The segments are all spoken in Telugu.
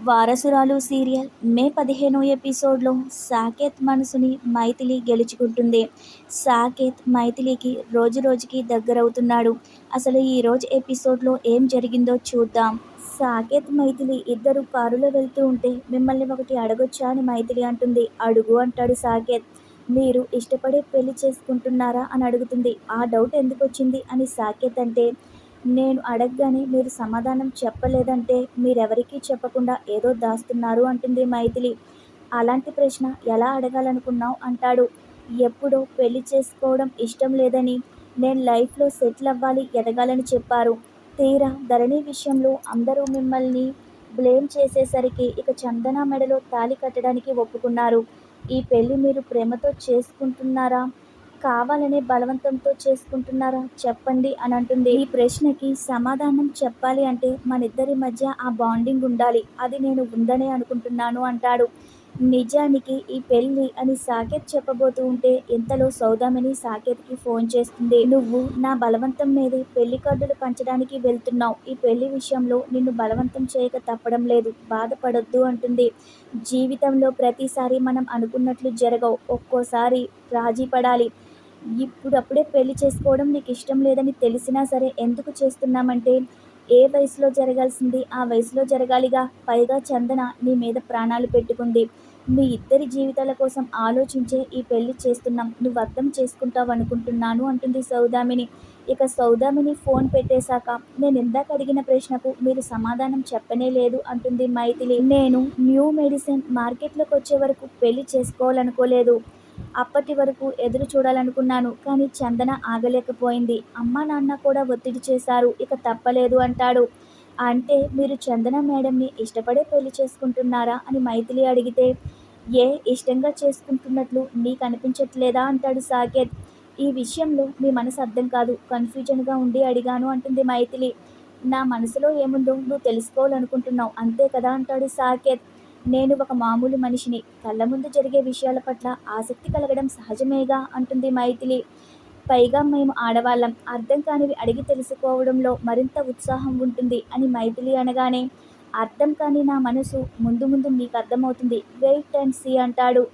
వారసురాలు సీరియల్ మే 15 ఎపిసోడ్లో సాకేత్ మనసుని మైథిలి గెలుచుకుంటుంది. సాకేత్ మైథిలికి రోజు రోజుకి దగ్గరవుతున్నాడు. అసలు ఈ రోజు ఎపిసోడ్లో ఏం జరిగిందో చూద్దాం. సాకేత్ మైథిలి ఇద్దరు కారులో వెళ్తూ ఉంటే మిమ్మల్ని ఒకటి అడగొచ్చా అని మైథిలి అంటుంది. అడుగు అంటాడు సాకేత్. మీరు ఇష్టపడే పెళ్లి చేసుకుంటున్నారా అని అడుగుతుంది. ఆ డౌట్ ఎందుకు వచ్చింది అని సాకేత్ అంటే, నేను అడగగానే మీరు సమాధానం చెప్పలేదంటే మీరెవరికీ చెప్పకుండా ఏదో దాస్తున్నారు అంటుంది మైథిలి. అలాంటి ప్రశ్న ఎలా అడగాలనుకున్నావు అంటాడు. ఎప్పుడో పెళ్లి చేసుకోవడం ఇష్టం లేదని, నేను లైఫ్లో సెటిల్ అవ్వాలి, ఎదగాలని చెప్పారు. తీరా ధరణి విషయంలో అందరూ మిమ్మల్ని బ్లేమ్ చేసేసరికి ఇక చందన మెడలో తాళి కట్టడానికి ఒప్పుకున్నారు. ఈ పెళ్లి మీరు ప్రేమతో చేసుకుంటున్నారా, కావాలనే బలవంతంతో చేసుకుంటున్నారా చెప్పండి అని అంటుంది. ఈ ప్రశ్నకి సమాధానం చెప్పాలి అంటే మనిద్దరి మధ్య ఆ బాండింగ్ ఉండాలి. అది నేను ఉందనే అనుకుంటున్నాను అంటాడు. నిజానికి ఈ పెళ్లి అని సాకేత్ చెప్పబోతూ ఉంటే ఇంతలో సౌదామిని సాకేత్కి ఫోన్ చేస్తుంది. నువ్వు నా బలవంతం మీదే పెళ్లి కార్డులు పంచడానికి వెళ్తున్నావు. ఈ పెళ్లి విషయంలో నిన్ను బలవంతం చేయక తప్పడం లేదు, బాధపడొద్దు అంటుంది. జీవితంలో ప్రతిసారి మనం అనుకున్నట్లు జరగవు. ఒక్కోసారి రాజీ పడాలి. ఇప్పుడప్పుడే పెళ్లి చేసుకోవడం నీకు ఇష్టం లేదని తెలిసినా సరే ఎందుకు చేస్తున్నామంటే, ఏ వయసులో జరగాల్సింది ఆ వయసులో జరగాలిగా. పైగా చందన నీ మీద ప్రాణాలు పెట్టుకుంది. మీ ఇద్దరి జీవితాల కోసం ఆలోచించే ఈ పెళ్లి చేస్తున్నాం. నువ్వు అర్థం చేసుకుంటావనుకుంటున్నాను అంటుంది సౌదామిని. ఇక సౌదామిని ఫోన్ పెట్టేశాక, నేను ఇందాక అడిగిన ప్రశ్నకు మీరు సమాధానం చెప్పనే లేదు అంటుంది మైథిలి. నేను న్యూ మెడిసిన్ మార్కెట్లోకి వచ్చే వరకు పెళ్లి చేసుకోవాలనుకోలేదు. అప్పటి వరకు ఎదురు చూడాలనుకున్నాను. కానీ చందన ఆగలేకపోయింది. అమ్మా నాన్న కూడా ఒత్తిడి చేశారు. ఇక తప్పలేదు అంటాడు. అంటే మీరు చందన మేడంని ఇష్టపడే పెళ్లి చేసుకుంటున్నారా అని మైథిలి అడిగితే, ఏ ఇష్టంగా చేసుకుంటున్నట్లు నీకు అనిపించట్లేదా అంటాడు సాకేత్. ఈ విషయంలో మీ మనసు అర్థం కాదు, కన్ఫ్యూజన్గా ఉండి అడిగాను అంటుంది మైథిలి. నా మనసులో ఏముందో నువ్వు తెలుసుకోవాలనుకుంటున్నావు అంతే కదా అంటాడు సాకేత్. నేను ఒక మామూలు మనిషిని. కళ్ళ ముందు జరిగే విషయాల పట్ల ఆసక్తి కలగడం సహజమేగా అంటుంది మైథిలి. పైగా మేము ఆడవాళ్ళం, అర్థం కానివి అడిగి తెలుసుకోవడంలో మరింత ఉత్సాహం ఉంటుంది అని మైథిలి అనగానే, అర్థం కాని నా మనసు ముందు ముందు నీకు అర్థమవుతుంది, వెయిట్ అండ్ సీ అంటాడు.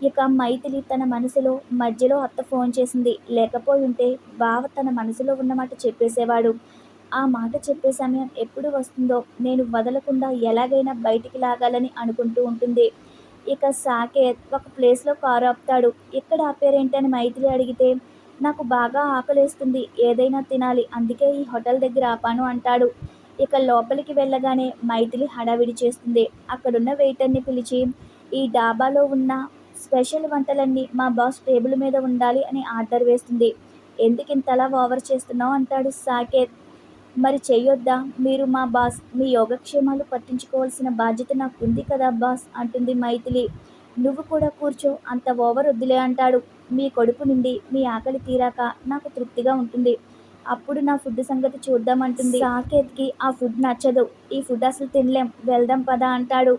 ఇక మైథిలి తన మనసులో మధ్యలో అత్త ఫోన్ చేసింది. లేకపోయుంటే బావ తన మనసులో ఉన్నమాట చెప్పేసేవాడు. ఆ మాట చెప్పే సమయం ఎప్పుడు వస్తుందో నేను వదలకుండా ఎలాగైనా బయటికి లాగాలని అనుకుంటూ ఉంటుంది. ఇక సాకేత్ ఒక ప్లేస్లో కారు ఆపుతాడు. ఎక్కడ ఆపారేంటి అని మైథిలి అడిగితే, నాకు బాగా ఆకలేస్తుంది, ఏదైనా తినాలి, అందుకే ఈ హోటల్ దగ్గర ఆపాను అంటాడు. ఇక లోపలికి వెళ్ళగానే మైథిలి హడావిడి చేస్తుంది. అక్కడున్న వెయిటర్ని పిలిచి, ఈ డాబాలో ఉన్న స్పెషల్ వంటలన్నీ మా బాస్ టేబుల్ మీద ఉండాలి అని ఆర్డర్ వేస్తుంది. ఎందుకింతలా ఓవర్ చేస్తున్నావు అంటాడు సాకేత్. మరి చెయ్యొద్దా, మీరు మా బాస్, మీ యోగక్షేమాలు పట్టించుకోవాల్సిన బాధ్యత నాకు ఉంది కదా బాస్ అంటుంది మైథిలి. నువ్వు కూడా కూర్చో, అంత ఓవర్ వద్దులే అంటాడు. మీ కడుపు నుండి మీ ఆకలి తీరాక నాకు తృప్తిగా ఉంటుంది, అప్పుడు నా ఫుడ్ సంగతి చూద్దామంటుంది. సాకేత్కి ఆ ఫుడ్ నచ్చదు. ఈ ఫుడ్ అసలు తినలేం, వెళ్దాం పదా అంటాడు.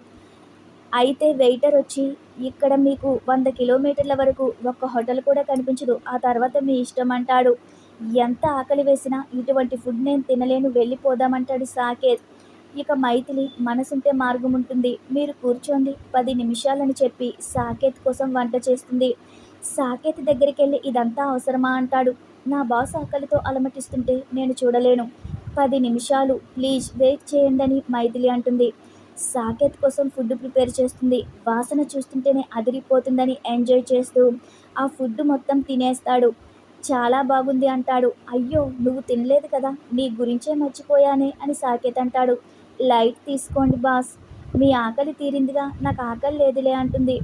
అయితే వెయిటర్ వచ్చి, ఇక్కడ మీకు 100 కిలోమీటర్ల వరకు ఒక్క హోటల్ కూడా కనిపించదు, ఆ తర్వాత మీ ఇష్టం అంటాడు. ఎంత ఆకలి వేసినా ఇటువంటి ఫుడ్ నేను తినలేను, వెళ్ళిపోదామంటాడు సాకేత్. ఇక మైథిలి మనసుంటే మార్గం ఉంటుంది, మీరు కూర్చోండి 10 నిమిషాలని చెప్పి సాకేత్ కోసం వంట చేస్తుంది. సాకేత్ దగ్గరికెళ్ళి ఇదంతా అవసరమా అంటాడు. నా బాస్ ఆకలితో అలమటిస్తుంటే నేను చూడలేను, 10 నిమిషాలు ప్లీజ్ వెయిట్ చేయండి అని మైథిలి అంటుంది. సాకేత్ కోసం ఫుడ్ ప్రిపేర్ చేస్తుంది. వాసన చూస్తుంటేనే అదిరిపోతుందని ఎంజాయ్ చేస్తూ ఆ ఫుడ్ మొత్తం తినేస్తాడు. చాలా బాగుంది అంటాడు. అయ్యో నువ్వు తినలేదు కదా, నీ గురించే మర్చిపోయానే అని సాకేత్ అంటాడు. లైట్ తీసుకోండి బాస్, మీ ఆకలి తీరిందిగా, నాకు ఆకలి లేదులే అంటుంది.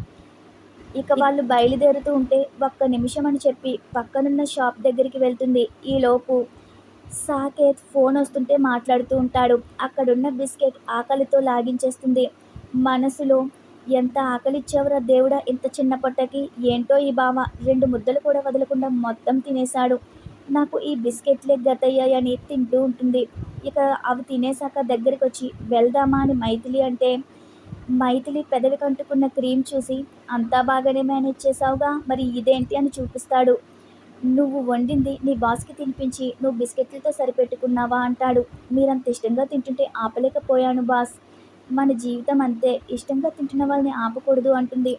ఇక వాళ్ళు బయలుదేరుతూ ఉంటే ఒక్క నిమిషం అని చెప్పి పక్కనున్న షాప్ దగ్గరికి వెళ్తుంది. ఈలోపు సాకేత్ ఫోన్ వస్తుంటే మాట్లాడుతూ ఉంటాడు. అక్కడున్న బిస్కెట్ ఆకలితో లాగించేస్తుంది. మనసులో, ఎంత ఆకలిచ్చావురా దేవుడా ఇంత చిన్న పొట్టకి, ఏంటో ఈ బావ 2 ముద్దలు కూడా వదలకుండా మొత్తం తినేశాడు, నాకు ఈ బిస్కెట్లే గతయ్యాయని తింటూ ఉంటుంది. ఇక అవి తినేశాక దగ్గరికొచ్చి వెళ్దామా అని మైథిలి అంటే, మైథిలి పెదవికి అంటుకున్న క్రీమ్ చూసి, అంతా బాగానే మేనేజ్ చేసావుగా, మరి ఇదేంటి అని చూపిస్తాడు. నువ్వు వండింది నీ బాస్కి తినిపించి నువ్వు బిస్కెట్లతో సరిపెట్టుకున్నావా అంటాడు. మీరంత ఇష్టంగా తింటుంటే ఆపలేకపోయాను బాస్, మన జీవితం అంతే, ఇష్టంగా తింటున్న వాళ్ళని ఆపకూడదు అంటుంది.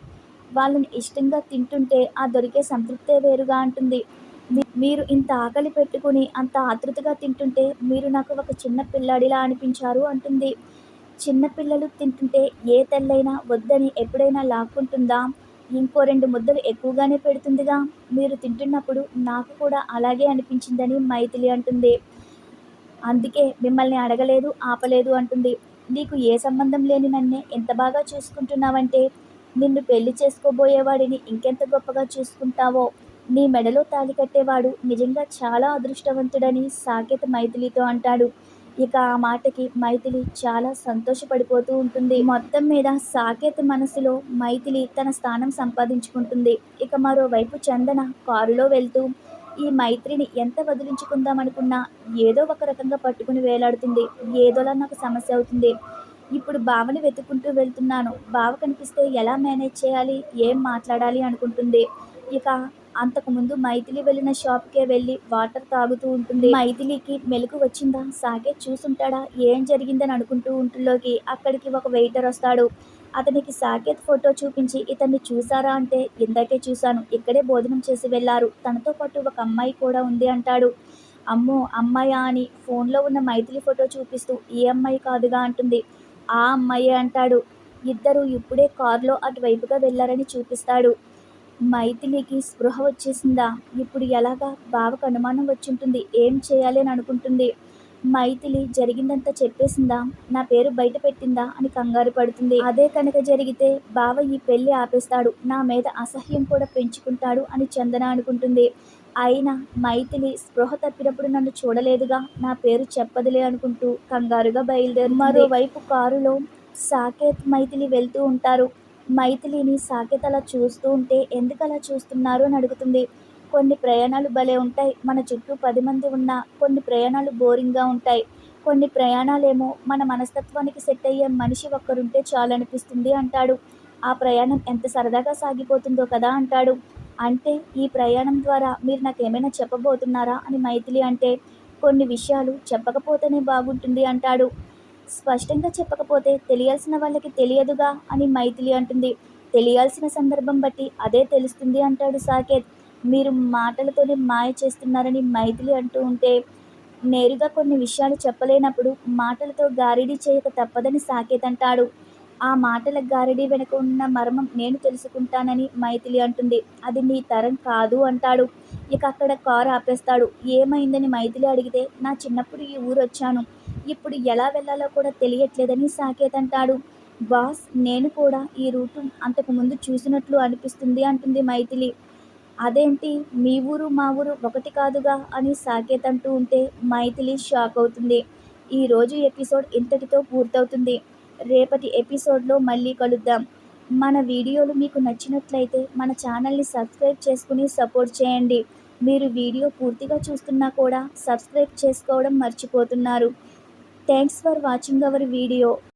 వాళ్ళని ఇష్టంగా తింటుంటే ఆ దొరికే సంతృప్తే వేరుగా అంటుంది. మీరు ఇంత ఆకలి పెట్టుకుని అంత ఆతృతగా తింటుంటే మీరు నాకు ఒక చిన్న పిల్లాడిలా అనిపించారు అంటుంది. చిన్న పిల్లలు తింటుంటే ఏ తల్లైనా వద్దని ఎప్పుడైనా లాక్కుంటుందా? ఇంకో 2 ముద్దలు ఎక్కువగానే పెడుతుందిగా. మీరు తింటున్నప్పుడు నాకు కూడా అలాగే అనిపించిందని మైథిలి అంటుంది. అందుకే మిమ్మల్ని అడగలేదు, ఆపలేదు అంటుంది. నీకు ఏ సంబంధం లేని నన్నే ఎంత బాగా చూసుకుంటున్నావంటే నిన్ను పెళ్లి చేసుకోబోయేవాడిని ఇంకెంత గొప్పగా చూసుకుంటావో. నీ మెడలో తాళి కట్టేవాడు నిజంగా చాలా అదృష్టవంతుడని సాకేత్ మైథిలితో అంటాడు. ఇక ఆ మాటకి మైథిలి చాలా సంతోషపడిపోతూ ఉంటుంది. మొత్తం మీద సాకేత్ మనసులో మైథిలి తన స్థానం సంపాదించుకుంటుంది. ఇక మరోవైపు చందన కారులో వెళ్తూ ఈ మైత్రిని ఎంత వదిలించుకుందామనుకున్నా ఏదో ఒక రకంగా పట్టుకుని వేలాడుతుంది. ఏదోలా నాకు సమస్య అవుతుంది. ఇప్పుడు బావని వెతుక్కుంటూ వెళ్తున్నాను. బావ కనిపిస్తే ఎలా మేనేజ్ చేయాలి? ఏం మాట్లాడాలి అనుకుంటుంది. ఇక అంతకుముందు మైథిలి వెళ్ళిన షాప్కే వెళ్ళి వాటర్ తాగుతూ ఉంటుంది. మైథిలికి మెలకు వచ్చిందా? సాకేత్ చూసుంటాడా? ఏం జరిగిందని అనుకుంటూ ఉంటులోకి అక్కడికి ఒక వెయిటర్ వస్తాడు. అతనికి సాకేత్ ఫోటో చూపించి ఇతన్ని చూసారా అంటే ఇందాకే చూశాను, ఇక్కడే భోజనం చేసి వెళ్ళారు, తనతో పాటు ఒక అమ్మాయి కూడా ఉంది అంటాడు. అమ్మో అమ్మాయా అని ఫోన్లో ఉన్న మైథిలి ఫోటో చూపిస్తూ ఈ అమ్మాయి కాదుగా అంటుంది. ఆ అమ్మాయే అంటాడు. ఇద్దరు ఇప్పుడే కారులో అటువైపుగా వెళ్ళారని చూపిస్తాడు. మైథిలికి స్పృహ వచ్చేసిందా? ఇప్పుడు ఎలాగా? బావకు అనుమానం వచ్చుంటుంది, ఏం చేయాలి అని అనుకుంటుంది. మైథిలి జరిగిందంతా చెప్పేసిందా? నా పేరు బయట పెట్టిందా అని కంగారు పడుతుంది. అదే కనుక జరిగితే బావ ఈ పెళ్లి ఆపేస్తాడు, నా మీద అసహ్యం కూడా పెంచుకుంటాడు అని చందన అనుకుంటుంది. అయినా మైథిలి స్పృహ తప్పినప్పుడు నన్ను చూడలేదుగా, నా పేరు చెప్పదులే అనుకుంటూ కంగారుగా బయలుదేరుతుంది. మరోవైపు కారులో సాకేత్ మైథిలి వెళ్తూ ఉంటారు. మైథిలిని సాకేత్ అలా చూస్తూ ఉంటే ఎందుకు అలా చూస్తున్నారు అని అడుగుతుంది. కొన్ని ప్రయాణాలు భలే ఉంటాయి, మన చుట్టూ 10 మంది ఉన్నా కొన్ని ప్రయాణాలు బోరింగ్గా ఉంటాయి. కొన్ని ప్రయాణాలేమో మన మనస్తత్వానికి సెట్ అయ్యే మనిషి ఒక్కరుంటే చాలనిపిస్తుంది అంటాడు. ఆ ప్రయాణం ఎంత సరదాగా సాగిపోతుందో కదా అంటాడు. అంటే ఈ ప్రయాణం ద్వారా మీరు నాకేమైనా చెప్పబోతున్నారా అని మైథిలి అంటే కొన్ని విషయాలు చెప్పకపోతేనే బాగుంటుంది అంటాడు. స్పష్టంగా చెప్పకపోతే తెలియాల్సిన వాళ్ళకి తెలియదుగా అని మైథిలి అంటుంది. తెలియాల్సిన సందర్భం బట్టి అదే తెలుస్తుంది అంటాడు సాకేత్. మీరు మాటలతోనే మాయ చేస్తున్నారని మైథిలి అంటూ ఉంటే నేరుగా కొన్ని విషయాలు చెప్పలేనప్పుడు మాటలతో గారడీ చేయక తప్పదని సాకేత్ అంటాడు. ఆ మాటల గారడీ వెనుక ఉన్న మర్మం నేను తెలుసుకుంటానని మైథిలి అంటుంది. అది నీ తరం కాదు అంటాడు. ఇక అక్కడ కారు ఆపేస్తాడు. ఏమైందని మైథిలి అడిగితే నా చిన్నప్పుడు ఈ ఊరు వచ్చాను, ఇప్పుడు ఎలా వెళ్ళాలో కూడా తెలియట్లేదని సాకేత్ అంటాడు. బాస్ నేను కూడా ఈ రూటు అంతకుముందు చూసినట్లు అనిపిస్తుంది అంటుంది మైథిలి. అదేంటి మీ ఊరు మా ఊరు ఒకటి కాదుగా అని సాకేత్ అంటూ ఉంటే మైథిలి షాక్ అవుతుంది. ఈరోజు ఎపిసోడ్ ఇంతటితో పూర్తవుతుంది. రేపటి ఎపిసోడ్లో మళ్ళీ కలుద్దాం. మన వీడియోలు మీకు నచ్చినట్లయితే మన ఛానల్ని సబ్స్క్రైబ్ చేసుకుని సపోర్ట్ చేయండి. మీరు వీడియో పూర్తిగా చూస్తున్నా కూడా సబ్స్క్రైబ్ చేసుకోవడం మర్చిపోతున్నారు. Thanks for watching our video.